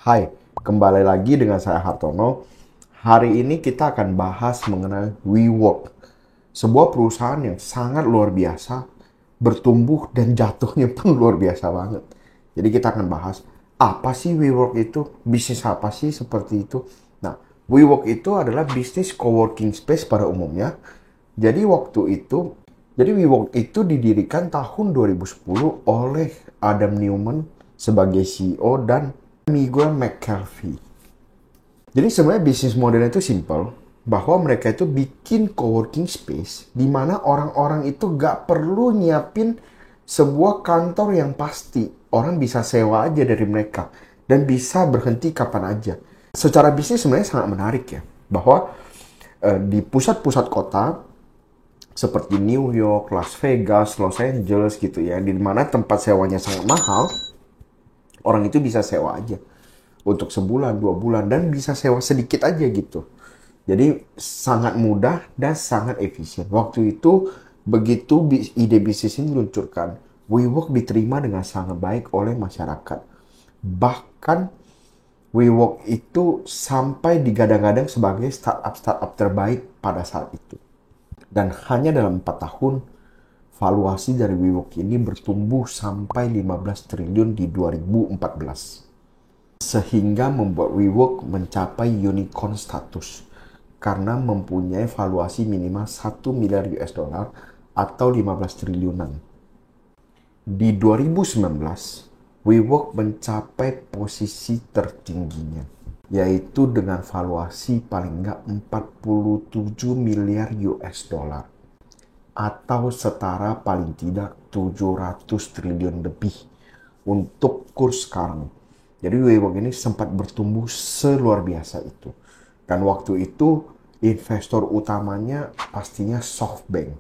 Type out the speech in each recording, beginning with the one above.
Hai, kembali lagi dengan saya Hartono. Hari ini kita akan bahas mengenai WeWork, sebuah perusahaan yang sangat luar biasa, bertumbuh dan jatuhnya pun luar biasa banget. Jadi kita akan bahas apa sih WeWork itu, bisnis apa sih seperti itu. Nah, WeWork itu adalah bisnis coworking space pada umumnya. Jadi WeWork itu didirikan tahun 2010 oleh Adam Neumann sebagai CEO dan Miguel McKelvey. Jadi sebenarnya bisnis modelnya itu simple, bahwa mereka itu bikin coworking space di mana orang-orang itu gak perlu nyiapin sebuah kantor yang pasti. Orang bisa sewa aja dari mereka dan bisa berhenti kapan aja. Secara bisnis sebenarnya sangat menarik ya, bahwa di pusat-pusat kota seperti New York, Las Vegas, Los Angeles gitu ya, di mana tempat sewanya sangat mahal, orang itu bisa sewa aja untuk sebulan, 2 bulan, dan bisa sewa sedikit aja gitu. Jadi sangat mudah dan sangat efisien. Waktu itu begitu ide bisnis ini diluncurkan, WeWork diterima dengan sangat baik oleh masyarakat. Bahkan WeWork itu sampai digadang-gadang sebagai startup terbaik pada saat itu. Dan hanya dalam 4 tahun, valuasi dari WeWork ini bertumbuh sampai 15 triliun di 2014. Sehingga membuat WeWork mencapai unicorn status karena mempunyai valuasi minimal 1 miliar US dollar atau 15 triliunan. Di 2019, WeWork mencapai posisi tertingginya, yaitu dengan valuasi paling nggak 47 miliar US dollar atau setara paling tidak 700 triliun lebih untuk kurs sekarang. Jadi WeWork ini sempat bertumbuh seluar biasa itu. Dan waktu itu investor utamanya pastinya SoftBank.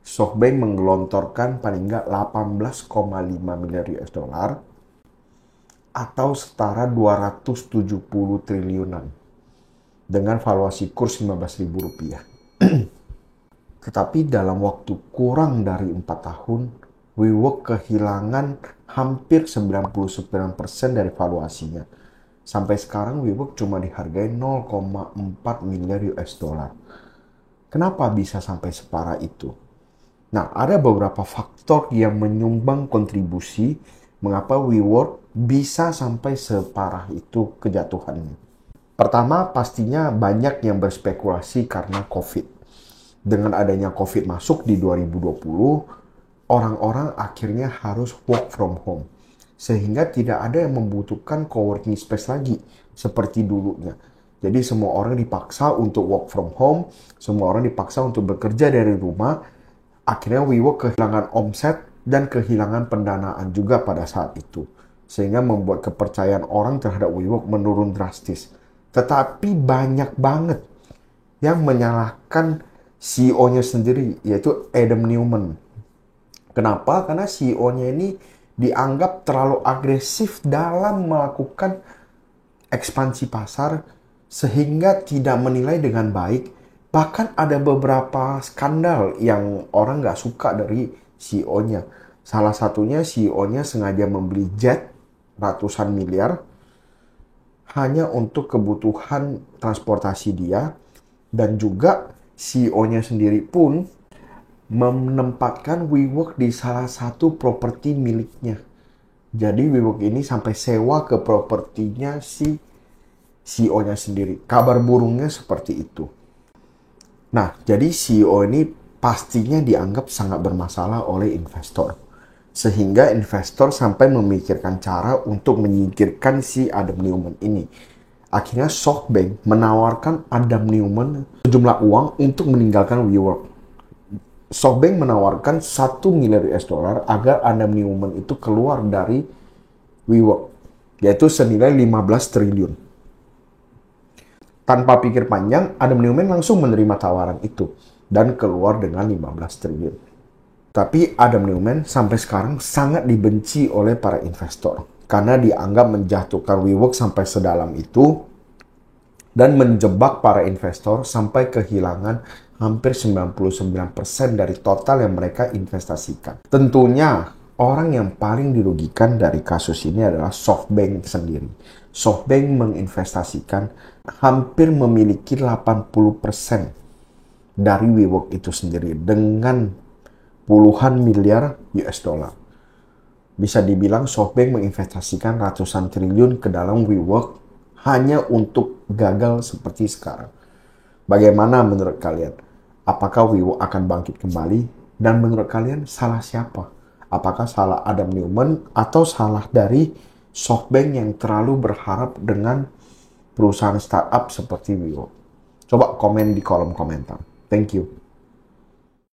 SoftBank menggelontorkan paling nggak 18,5 miliar US dollar atau setara 270 triliunan dengan valuasi kurs Rp15.000. Tetapi dalam waktu kurang dari 4 tahun, WeWork kehilangan hampir 99% dari valuasinya. Sampai sekarang WeWork cuma dihargai 0,4 miliar US dollar. Kenapa bisa sampai separah itu? Nah, ada beberapa faktor yang menyumbang kontribusi mengapa WeWork bisa sampai separah itu kejatuhannya. Pertama, pastinya banyak yang berspekulasi karena COVID. Dengan adanya COVID masuk di 2020, orang-orang akhirnya harus work from home. Sehingga tidak ada yang membutuhkan coworking space lagi seperti dulunya. Jadi semua orang dipaksa untuk work from home, semua orang dipaksa untuk bekerja dari rumah. Akhirnya WeWork kehilangan omset dan kehilangan pendanaan juga pada saat itu. Sehingga membuat kepercayaan orang terhadap WeWork menurun drastis. Tetapi banyak banget yang menyalahkan CEO-nya sendiri, yaitu Adam Neumann. Kenapa? Karena CEO-nya ini dianggap terlalu agresif dalam melakukan ekspansi pasar sehingga tidak menilai dengan baik. Bahkan ada beberapa skandal yang orang nggak suka dari CEO-nya. Salah satunya CEO-nya sengaja membeli jet ratusan miliar hanya untuk kebutuhan transportasi dia. Dan juga CEO-nya sendiri pun menempatkan WeWork di salah satu properti miliknya. Jadi WeWork ini sampai sewa ke propertinya si CEO-nya sendiri. Kabar burungnya seperti itu. Nah, jadi CEO ini pastinya dianggap sangat bermasalah oleh investor. Sehingga investor sampai memikirkan cara untuk menyingkirkan si Adam Neumann ini. Akhirnya SoftBank menawarkan Adam Neumann sejumlah uang untuk meninggalkan WeWork. SoftBank menawarkan 1 miliar US dollar agar Adam Neumann itu keluar dari WeWork, yaitu senilai 15 triliun. Tanpa pikir panjang, Adam Neumann langsung menerima tawaran itu dan keluar dengan 15 triliun. Tapi Adam Neumann sampai sekarang sangat dibenci oleh para investor karena dianggap menjatuhkan WeWork sampai sedalam itu dan menjebak para investor sampai kehilangan hampir 99% dari total yang mereka investasikan. Tentunya orang yang paling dirugikan dari kasus ini adalah SoftBank sendiri. SoftBank menginvestasikan hampir memiliki 80% dari WeWork itu sendiri dengan puluhan miliar US dollar. Bisa dibilang SoftBank menginvestasikan ratusan triliun ke dalam WeWork hanya untuk gagal seperti sekarang. Bagaimana menurut kalian? Apakah WeWork akan bangkit kembali? Dan menurut kalian salah siapa? Apakah salah Adam Neumann atau salah dari SoftBank yang terlalu berharap dengan perusahaan startup seperti WeWork? Coba komen di kolom komentar. Thank you.